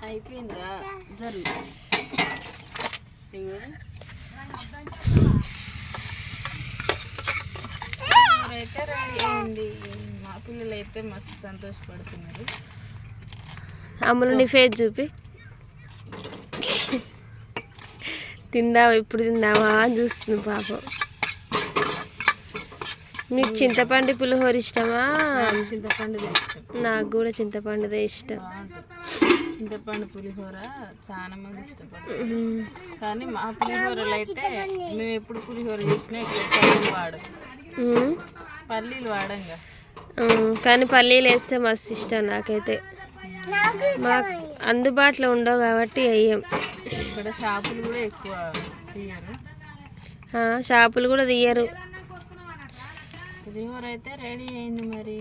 అయిపోయిందిరా జరుగు అయితే రెడీ అయింది. మా పిల్లలు అయితే మస్తు సంతోషపడుతున్నారు. అమ్ములు నీ ఫేస్ చూపి తిందావా ఇప్పుడు తిందావా అని చూస్తుంది పాపం. మీకు చింతపండు పులిహోర ఇష్టమా? చింతపండుదే ఇష్టం. నాకు కూడా చింతపండుదే ఇష్టం. చింతపండు పులిహోర చాలా మంది ఇష్టపడతారు. కానీ మా పులిహోరలు అయితే మేము ఎప్పుడు పులిహోర చేసినా ఇక్కడ పల్లీలు వాడం. పల్లీలు వాడంగా. కానీ పల్లీలు వేస్తే మస్తు ఇష్టం నాకైతే. మాకు అందుబాటులో ఉండవు కాబట్టి వేయం. ఇక్కడ షాపులు కూడా ఎక్కువ తీయరు. షాపులు కూడా తీయరు. పులిహోర అయితే రెడీ అయింది మరి.